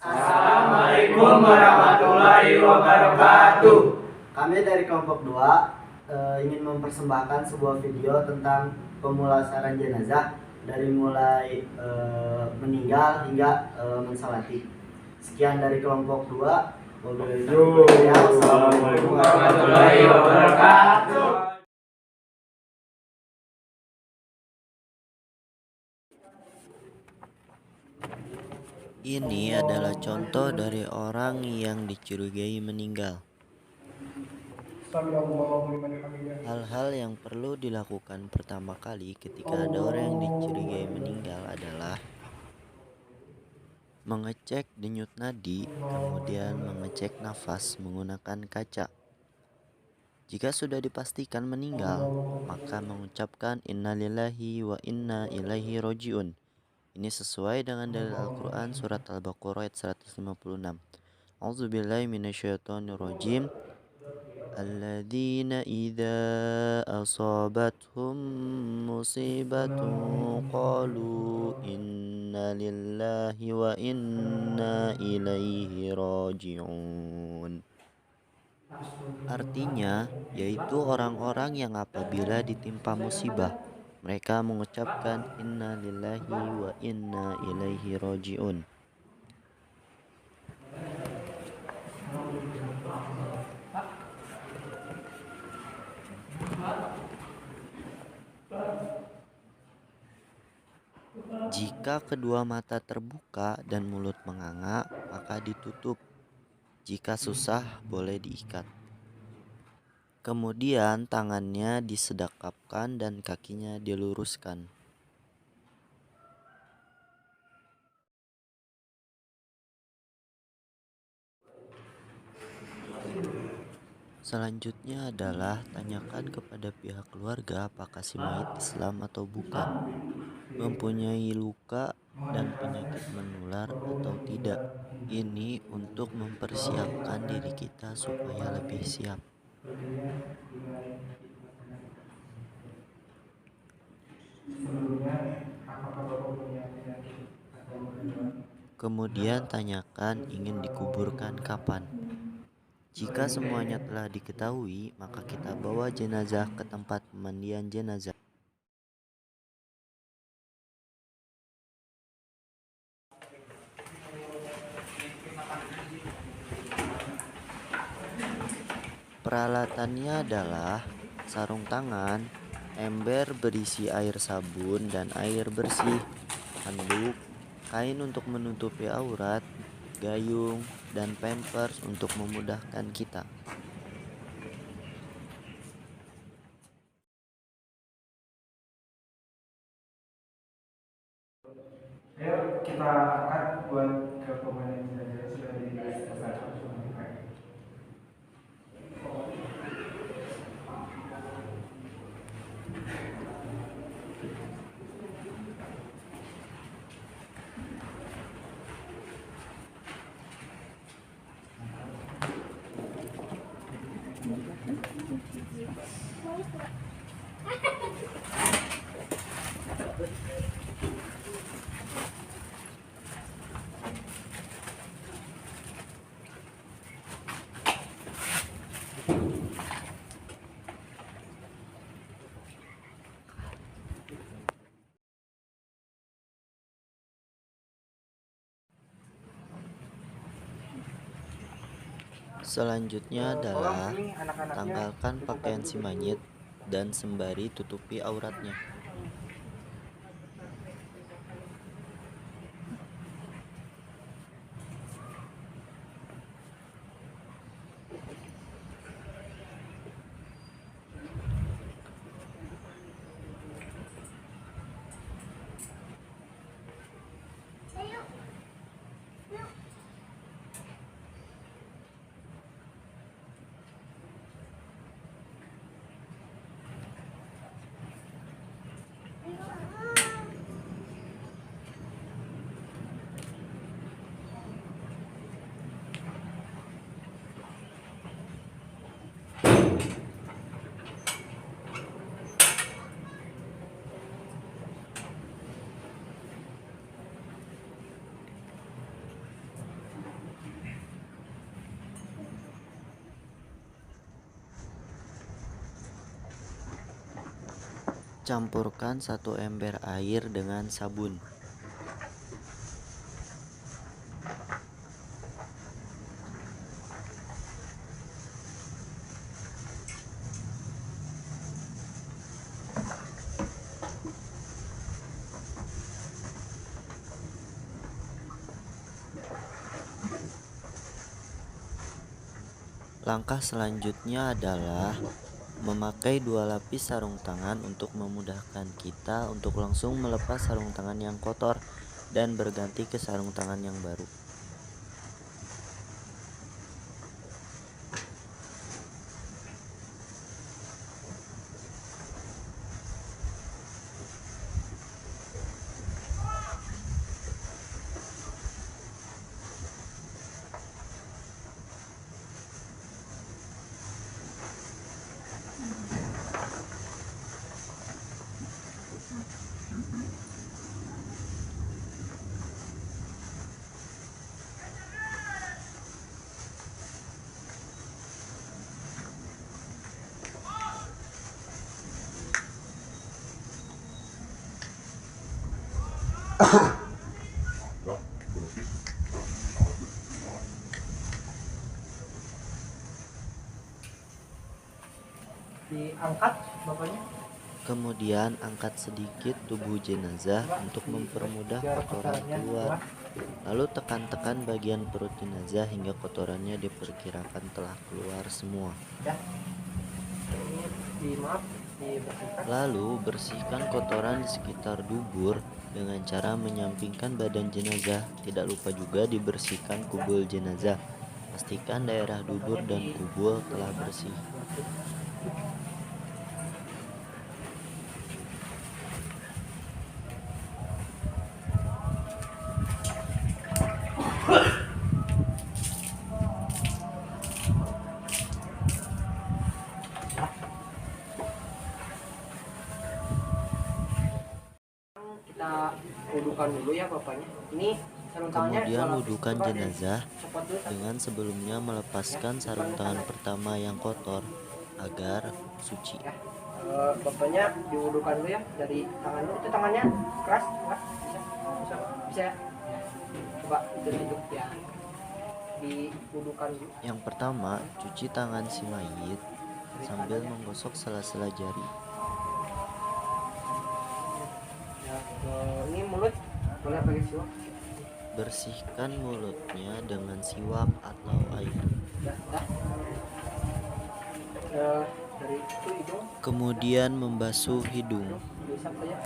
Assalamualaikum warahmatullahi wabarakatuh. Kami dari kelompok 2 ingin mempersembahkan sebuah video tentang pemulasaran jenazah dari mulai meninggal hingga mensalati. Sekian dari kelompok 2. Assalamualaikum warahmatullahi wabarakatuh. Ini adalah contoh dari orang yang dicurigai meninggal. Hal-hal yang perlu dilakukan pertama kali ketika ada orang yang dicurigai meninggal adalah mengecek denyut nadi, kemudian mengecek nafas menggunakan kaca. Jika sudah dipastikan meninggal, maka mengucapkan innalillahi wa inna ilaihi roji'un. Ini sesuai dengan dalil Al-Quran surat Al-Baqarah ayat 156. A'udzubillahi minasyaitonirrajim. Alladzina idza asabathum musibatun qalu inna lillahi wa inna ilaihi raji'un. Artinya, yaitu orang-orang yang apabila ditimpa musibah, mereka mengucapkan inna lillahi wa inna ilaihi raji'un. Jika kedua mata terbuka dan mulut menganga, maka ditutup. Jika susah, boleh diikat. Kemudian tangannya disedekapkan dan kakinya diluruskan. Selanjutnya adalah tanyakan kepada pihak keluarga apakah si mayit Islam atau bukan, mempunyai luka dan penyakit menular atau tidak. Ini untuk mempersiapkan diri kita supaya lebih siap. Kemudian tanyakan ingin dikuburkan kapan. Jika semuanya telah diketahui, maka kita bawa jenazah ke tempat pemandian jenazah. Peralatannya adalah sarung tangan, ember berisi air sabun dan air bersih, handuk, kain untuk menutupi aurat, gayung, dan pampers untuk memudahkan kita. Ayo kita angkat buat ke pemain jenazah sudah diselesaikan semua. Selanjutnya adalah tanggalkan pakaian si mayit dan sembari tutupi auratnya. campurkan 1 ember air dengan sabun. Langkah selanjutnya adalah memakai 2 lapis sarung tangan untuk memudahkan kita untuk langsung melepas sarung tangan yang kotor dan berganti ke sarung tangan yang baru. Diangkat bapaknya. Kemudian angkat sedikit tubuh jenazah untuk mempermudah kotoran keluar. Lalu tekan-tekan bagian perut jenazah hingga kotorannya diperkirakan telah keluar semua. Lalu bersihkan kotoran di sekitar dubur dengan cara menyampingkan badan jenazah. Tidak lupa juga dibersihkan kubul jenazah. Pastikan daerah dubur dan kubul telah bersih. Kita wudukan dulu ya bapaknya. Ini sarung tangannya Kemudian dua lapis. wudukan Coba jenazah dicopot dulu. dengan sebelumnya melepaskan sarung tangan pertama yang kotor agar suci. Ya. Bapaknya diwudukan dulu ya dari tangan dulu. Itu tangannya keras enggak? Bisa ya. Coba itu ya. Diwudukan dulu. Yang pertama, cuci tangan si mayit sambil menggosok sela-sela jari. Ya, ini mulut boleh pakai siwak. Bersihkan mulutnya dengan siwak atau air. Ya. Dari itu hidung Kemudian membasuh hidung. diusap saja.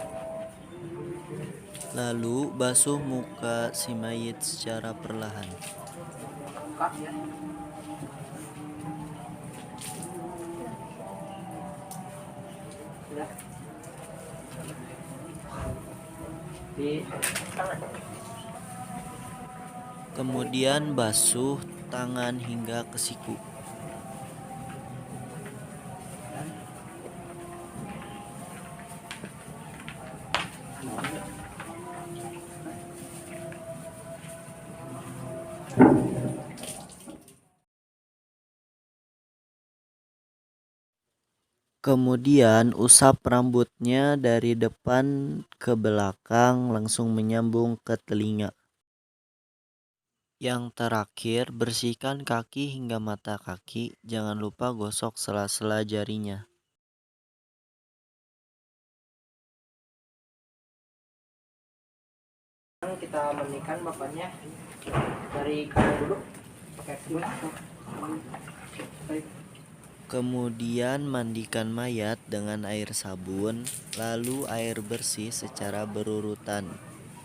Lalu basuh muka si mayit secara perlahan. Kak ya. Sudah. Di tangan. Kemudian basuh tangan hingga ke siku. Kemudian usap rambutnya dari depan ke belakang langsung menyambung ke telinga. Yang terakhir, bersihkan kaki hingga mata kaki. Jangan lupa gosok sela-sela jarinya. Kita mandikan bapaknya dari kanan dulu pakai siwak. Kemudian mandikan mayat dengan air sabun, lalu air bersih secara berurutan.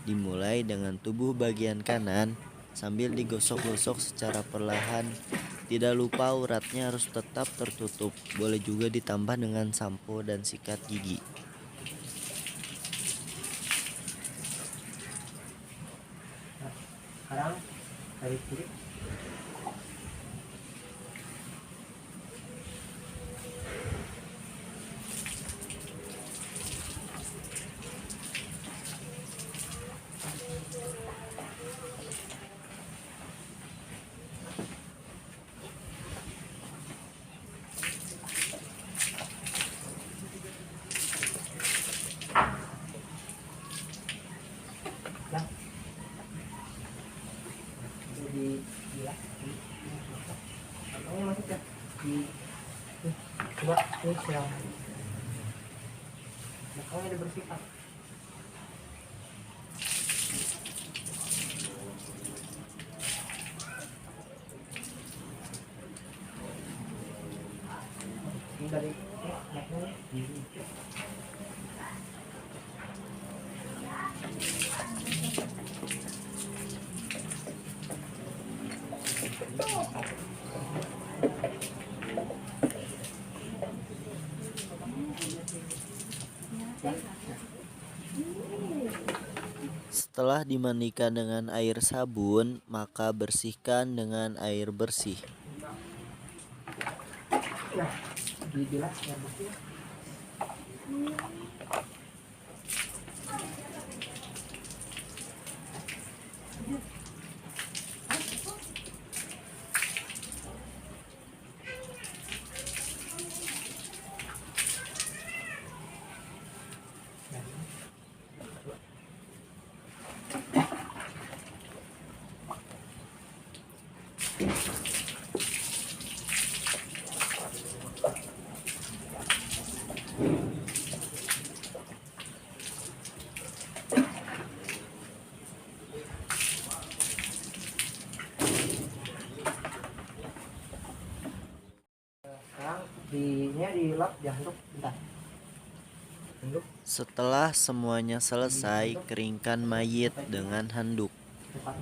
Dimulai dengan tubuh bagian kanan sambil digosok-gosok secara perlahan. Tidak lupa uratnya harus tetap tertutup. Boleh juga ditambah dengan sampo dan sikat gigi. Sekarang dari kiri. Indonesia. Belakangnya dibersihkan. Ini dari belakangnya. Setelah dimandikan dengan air sabun, maka bersihkan dengan air bersih. Nah, dibilas ya bersih. Sekarang dilap diaduk bentar. Handuk Setelah semuanya selesai, keringkan mayit dengan handuk. depan.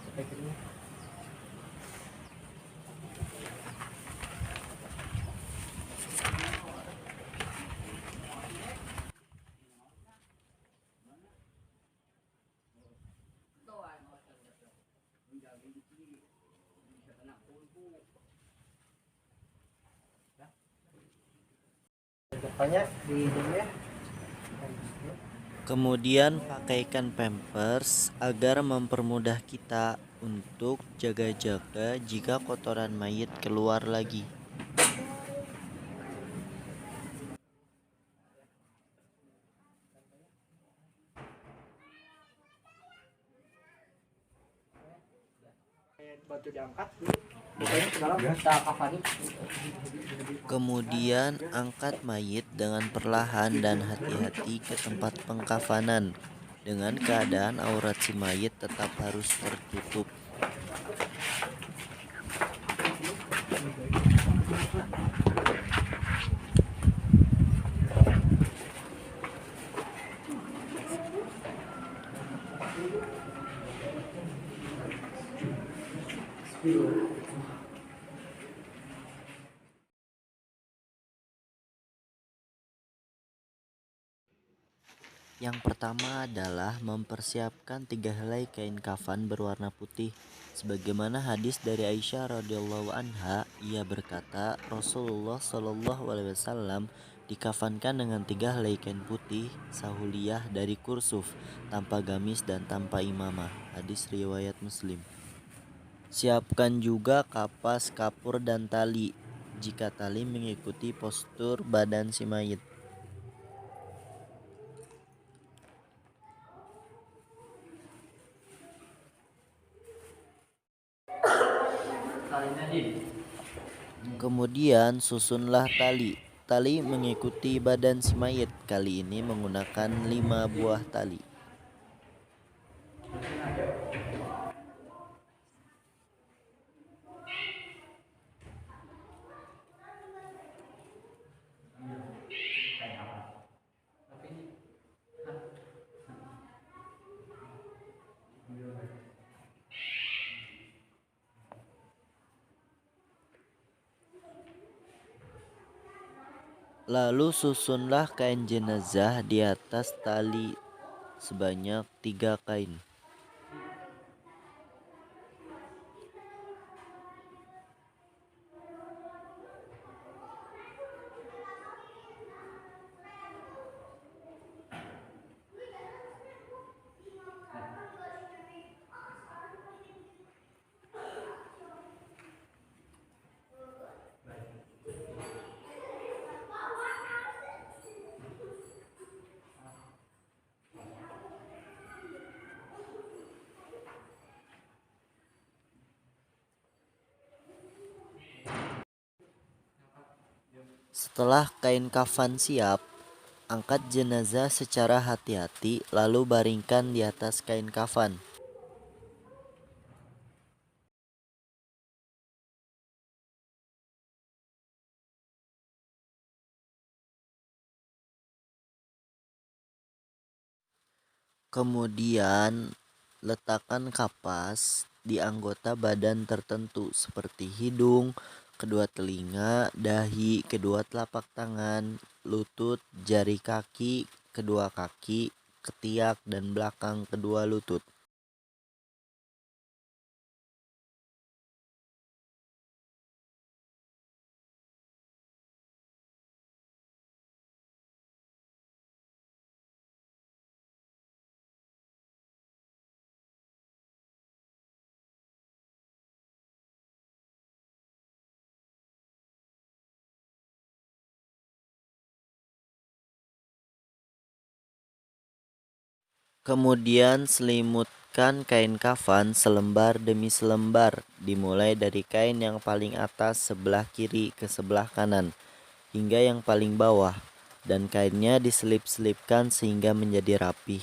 Sampai kering. Depannya di ini ya. Kemudian pakaikan pampers agar mempermudah kita untuk jaga-jaga jika kotoran mayit keluar lagi. Batu diangkat bukannya ke dalam kita kafani. Kemudian angkat mayit dengan perlahan dan hati-hati ke tempat pengkafanan dengan keadaan aurat si mayit tetap harus tertutup. Yang pertama adalah mempersiapkan 3 helai kain kafan berwarna putih. Sebagaimana hadis dari Aisyah radhiyallahu anha, ia berkata, Rasulullah shallallahu alaihi wasallam dikafankan dengan 3 helai kain putih sahuliyah dari kursuf, tanpa gamis dan tanpa imamah. Hadis riwayat Muslim. Siapkan juga kapas, kapur, dan tali jika tali mengikuti postur badan si mayit. Kemudian susunlah tali. Tali mengikuti badan si mayit. Kali ini menggunakan 5 buah tali. Lalu susunlah kain jenazah di atas tali sebanyak 3 kain. Setelah kain kafan siap, angkat jenazah secara hati-hati lalu baringkan di atas kain kafan. Kemudian, letakkan kapas di anggota badan tertentu seperti hidung, kedua telinga, dahi, kedua telapak tangan, lutut, jari kaki, kedua kaki, ketiak, dan belakang kedua lutut. Kemudian selimutkan kain kafan selembar demi selembar, dimulai dari kain yang paling atas sebelah kiri ke sebelah kanan, hingga yang paling bawah, dan kainnya diselip-selipkan sehingga menjadi rapih.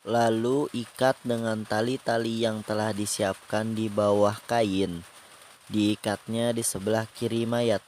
Lalu ikat dengan tali-tali yang telah disiapkan di bawah kain. Diikatnya di sebelah kiri mayat.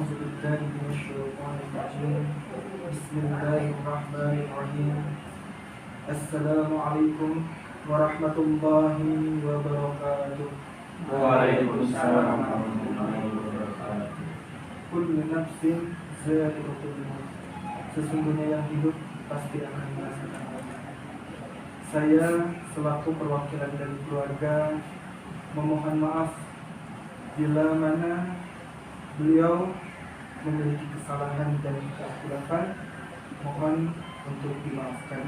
أعوذ بالله من الشيطان الرجيم بسم الله الرحمن الرحيم السلام عليكم ورحمة الله وبركاته Waalaikumsalam warahmatullahi wabarakatuh. Kullu nafsin za'iqatul maut. Sesungguhnya yang hidup pasti akan merasakan mati. Saya selaku perwakilan dari keluarga memohon maaf bila mana beliau memiliki kesalahan dan kekhilafan, mohon untuk dimaafkan.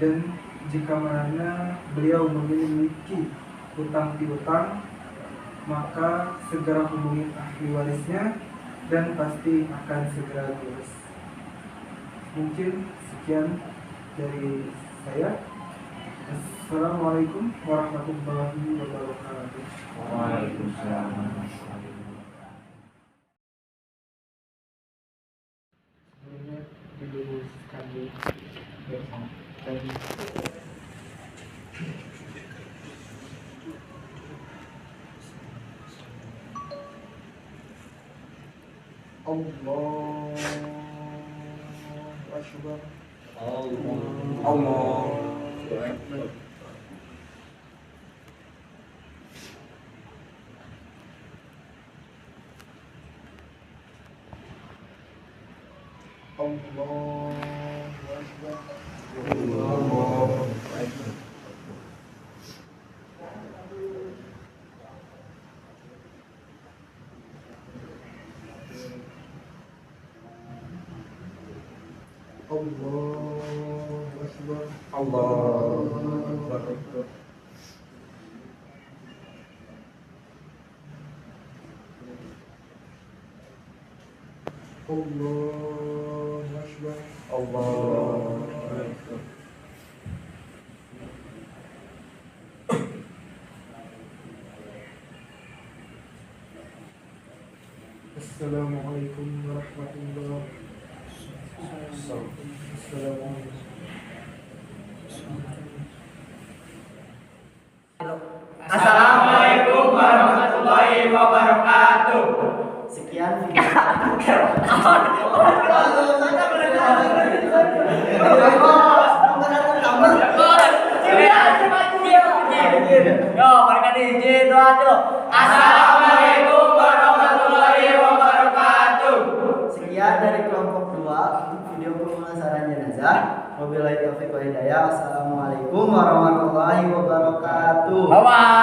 Dan jika mana beliau memiliki hutang piutang, maka segera hubungi ahli warisnya dan pasti akan segera diurus. Mungkin sekian dari saya. Assalamualaikum warahmatullahi wabarakatuh. Waalaikumsalam. Sebelumnya diluruskan di dan Allahu Akbar. Allahu Akbar. Allahu Akbar. Allahu Akbar. Allahu Akbar. Allahu Akbar. Allahu Akbar. Allahu Akbar. Assalamualaikum warahmatullahi wabarakatuh. Assalamualaikum. Assalamualaikum warahmatullahi wabarakatuh. Sekian video. Assalamualaikum warahmatullahi wabarakatuh. Sekian dari kelompok 2 untuk video pemulasaran jenazah. Wabillahi taufiq wal hidayah. Assalamualaikum warahmatullahi wabarakatuh. Bye.